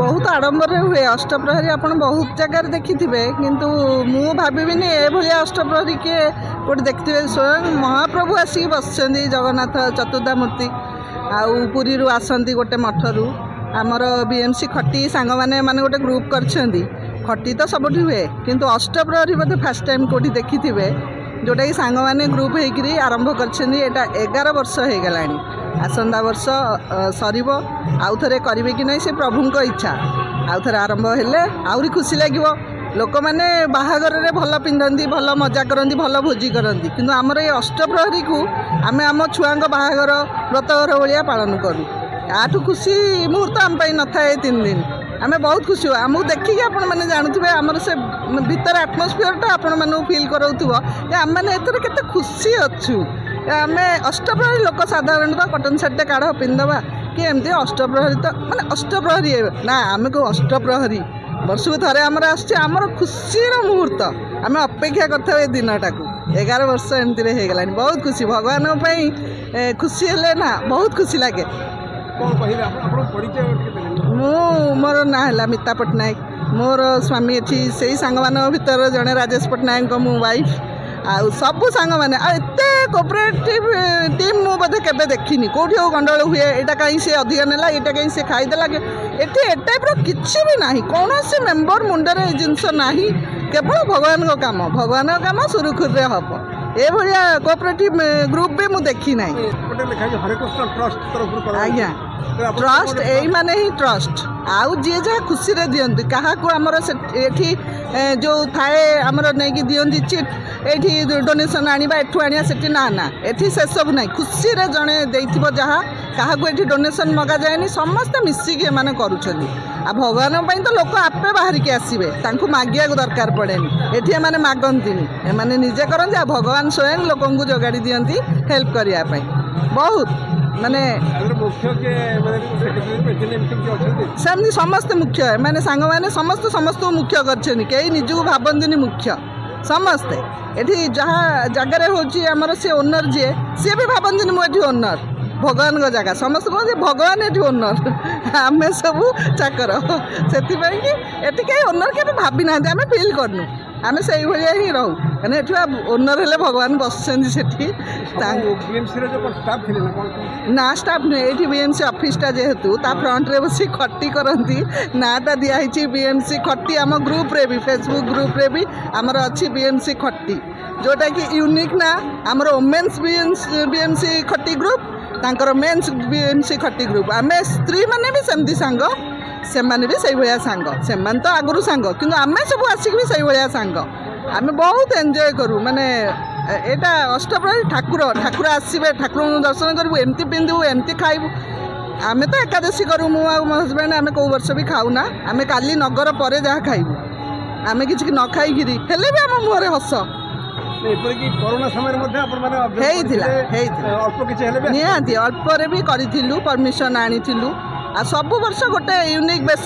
बहुत आडंबर हुए अष्टप्रहरी आप बहुत जगार देखि किंतु मु भाविनी एभली अष्टप्रहरी किए गोटे देखिए स्वयं महाप्रभु आसिक बस जगन्नाथ चतुर्धा मूर्ति आउ पुरी आसती गोटे मठरू आमर बीएमसी खटी सांग माने गोटे ग्रुप कर खटी तो सब हुए किंतु अष्टप्रहरी बोधे फास्ट टाइम कौटी देखि जोटा कि सांग माने ग्रुप होकर आरंभ कर 11 वर्ष हो गला आसंदा वर्ष सरीब आउ थे करेंगे कि नहीं से प्रभुंक इच्छा आउ थे आरंभ हेले आहरी खुशी लगे लोक मैंने बाहागर रे भल पिंधती भल मजा करती भल भोजी करती किंतु आमर ये अष्टप्रहरी को आम आम छुआ बाहागर व्रतघर भाया पालन करूँ आठू खुशी मुहूर्त आम न था 3 दिन आम बहुत खुशी हो आमको देखिए आपण मैंने जानते आमर से भीतर आटमोस्फियरटा आपण मानू फिल कराउथुबो आम मैंने एथरे केते खुशी अच्छु आम अष्टप्रहरी लोक साधारणतः कटन सार्टे काढ़ पिंधवा कि एमती अष्टप्रहरी तो माने अष्टप्रहरी ना आम को अष्टप्रहरी वर्ष को थे आमर आमर खुशीर मुहूर्त आम अपेक्षा करता ये दिनटा को 11 वर्ष एमती हो गला बहुत खुशी भगवान खुशी हेले ना बहुत खुशी लगे मोर ना है मिता पट्टनायक मोर स्वामी एठी से सांग मान भर जड़े राजेश पट्टनायक मो वाइफ आउ सबू सांग मैंने एते कोऑपरेटिव टीम मु बोधे केबे देखिनी कोठी गंडल हुए एटा कहीं से अधिक नेला एटा कहीं से खाईदेला एटी ए टाइप किसी भी नहीं कौन से मेम्बर मुंडे जिनस नहीं केवल भगवान को काम सुरुखुर हम ये भाया कोऑपरेटिव ग्रुप भी मुझे देखी ना आज्ञा ट्रस्ट यही माने ही ट्रस्ट आउ जी जहाँ खुशी रे दियंती क्या आमर एठी जो थाए आमर नहीं दियंती चिट एठी डोनेशन आनिबा एठू आनिया सेठी ना ना एठी से सब नहीं खुशी रे जड़े देइथिबो जहाँ क्या एठी डोनेशन मगा जाएनी समस्ते मिसिकी एमाने करूछनी आ भगवान तो लोक आपे बाहर के आसबे तांकु मागिया दरकार पड़ेनी एठी एमाने मागंतीनी एमाने निजे करंती आ भगवान स्वयं लोक जोगाड़ी दियंती हेल्प करिया पई बहुत माने सेमती समस्त मुख्य है मैंने सांग मैंने समस्त समस्त मुख्य कर कई निजक भावती मुख्य समस्ते ये जहाँ जगार होमर सी ओनर जी सी भी भावती मुझे ओनर भगवान का जगह समस्त कहते भगवान ये ओनर आम सब चाकर से कहीं ओनर के भावी ना आम फिल करनु आम से ही रहू कहने ओनर हेले भगवान बस ना स्टाफ नुहे ये बीएमसी ऑफिसटा जेहेतु ता फ्रंट रे बस खटी करती नाटा दिखाई बीएमसी खटी आम ग्रुप रे भी फेसबुक ग्रुप रे भी आमर अच्छी बीएमसी खटी जोटा कि यूनिक ना आमर वोमेन्स बीएमसी खटी ग्रुप तांकर मेन्स बीएमसी खटी ग्रुप आम स्त्री मैंने भी सेमती सांग से भी सही भाया सांग से तो आगुरी सांग किंतु आम सब आसिक भी सही भाया सांग आम बहुत एंजॉय करूँ माने एटा अष्टप्रहरी ठाकुर आसबे ठाकुर दर्शन करूँ एमती पिंधु एमती खाइबू आम तो एकादशी करूँ मो हजबैंड आम कौ वर्ष भी खाऊना आम काली नगर पर जहाँ खाइबू आम कि न खाई हेले भी आम मुहर हस निहाती अल्प भी करूँ परमिशन आनी आ सब वर्ष गोटे यूनिक बेश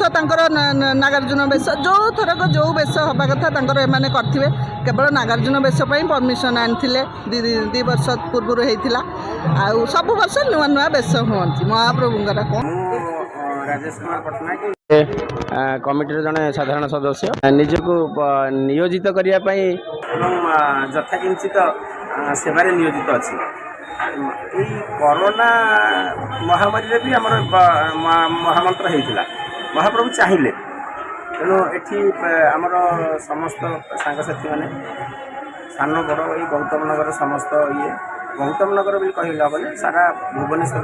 नागार्जुन बेश जो थरक जो बेश हवा कथा एमाने करथिबे केवल नागार्जुन बेश परमिशन आनी दी वर्ष पूर्व होता आउ सब वर्ष नुआ नुआ बेश हुआ महाप्रभुंर राजेश कुमार पट्टनायक कमिटी जड़े साधारण सदस्य निजक नियोजित करने यथा किंचित सेवारे नियोजित अच्छी कोरोना महामारी भी आम महामंत्र होता महाप्रभु चाहिए तेणु ये आमर समस्त सांगसाथी मैंने सान बड़ ये गौतम नगर समस्त ये गौतम नगर भी कहले हेल्ले सारा भुवनेश्वर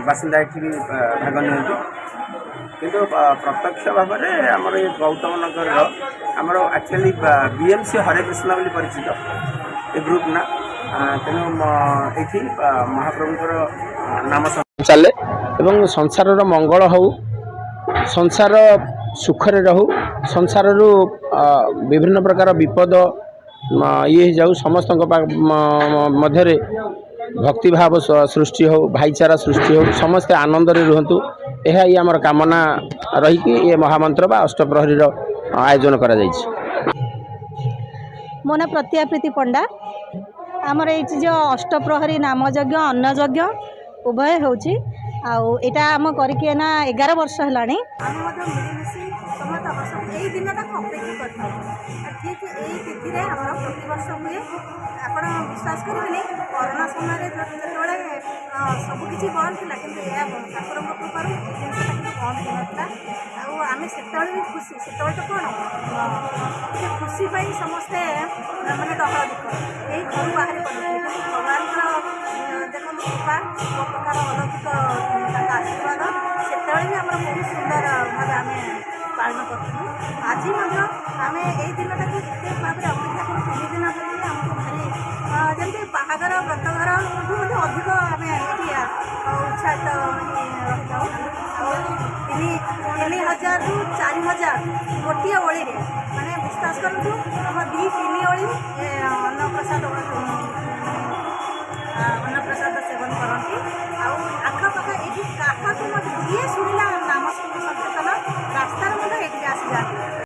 बासिंदा ये भाग नि किंतु प्रत्यक्ष भाव में आमर ये गौतम नगर आमर एक्चुअली बीएमसी हरे कृष्ण बोली परिचित ए ग्रुप ना तेणु ये महाप्रभुंर नाम चले एवं संसार मंगल हो संसार सुखरे रहू संसार विभिन्न प्रकार विपद ये जाऊ समस्त मध्य भक्तिभाव सृष्टि हो भाईचारा सृष्टि हो समस्ते आनंद रुहतु यह आमर कामना रही ये महामंत्र बा अष्टप्रहरी आयोजन करा मो ना प्रतिया प्रीति पंडा आमर ये जो अष्टप्रहरी नाम यज्ञ अन्न यज्ञ उभय होची ଆଉ ଏଇଟା ଆମ କରିକି ନା 11 ବର୍ଷ ହେଲାଣି। ଆମେ ମଧ୍ୟ ମିଳିମିଶି ସମସ୍ତ ବର୍ଷ ଏଇ ଦିନଟାକୁ ଅପେକ୍ଷା କରିଥାଉ। ଠିକ୍ ଏଇ ତିଥିରେ ଆମର ପ୍ରତିବର୍ଷ ହୁଏ। ଆପଣ ବିଶ୍ୱାସ କରିବେନି, କରୋନା ସମୟରେ ଯେତେବେଳେ ସବୁକିଛି ବନ୍ଦ ଥିଲା, କିନ୍ତୁ ଏହା ଠାକୁରଙ୍କ କୃପାରୁ ଏ ଜିନିଷଟା କିନ୍ତୁ ବନ୍ଦ ହେଇନଥିଲା। ଆଉ ଆମେ ସେତେବେଳେ ବି ଖୁସି। ସେତେବେଳେ ତ କ'ଣ ଟିକେ ଖୁସି ପାଇଁ ସମସ୍ତେ ମାନେ ଡହଳବିକଳ, କେହି ଘରୁ ବାହାରି ପାରୁନଥିଲେ। କିନ୍ତୁ ଭଗବାନଙ୍କର ଦେଖନ୍ତୁ କୃପା, ସବୁ ପ୍ରକାର ଅଲୌକିକ ତାଙ୍କ ଆଶୀର୍ବାଦ, ସେତେବେଳେ ବି ଆମର ବହୁତ ସୁନ୍ଦର ଭାବେ ଆମେ ପାଳନ କରୁଥିଲୁ। ଆଜି ମଧ୍ୟ ଆମେ ଏଇ ଦିନଟାକୁ ଏତେ ଭାବରେ ଅପେକ୍ଷା କରୁ। 3 ଦିନ ଧରି ଆମକୁ ଭାରି ଯେମିତି ବାହାଘର ବ୍ରତଘରଠୁ ମଧ୍ୟ ଅଧିକ ଆମେ ଏଠି ଉତ୍ସାହିତ ରହିଥାଉ। ଆଉ 3,000ରୁ 4,000 ଗୋଟିଏ ଓଳିରେ, ମାନେ ବିଶ୍ୱାସ କରନ୍ତୁ ଆମ 2-3 ଓଳି ଅନ୍ନପ୍ରସାଦ ସେବନ କରନ୍ତି। ଆଉ ଆଖପାଖ ଏଇଠି କାହାକୁ ମଧ୍ୟ ଯିଏ ଶୁଣିଲା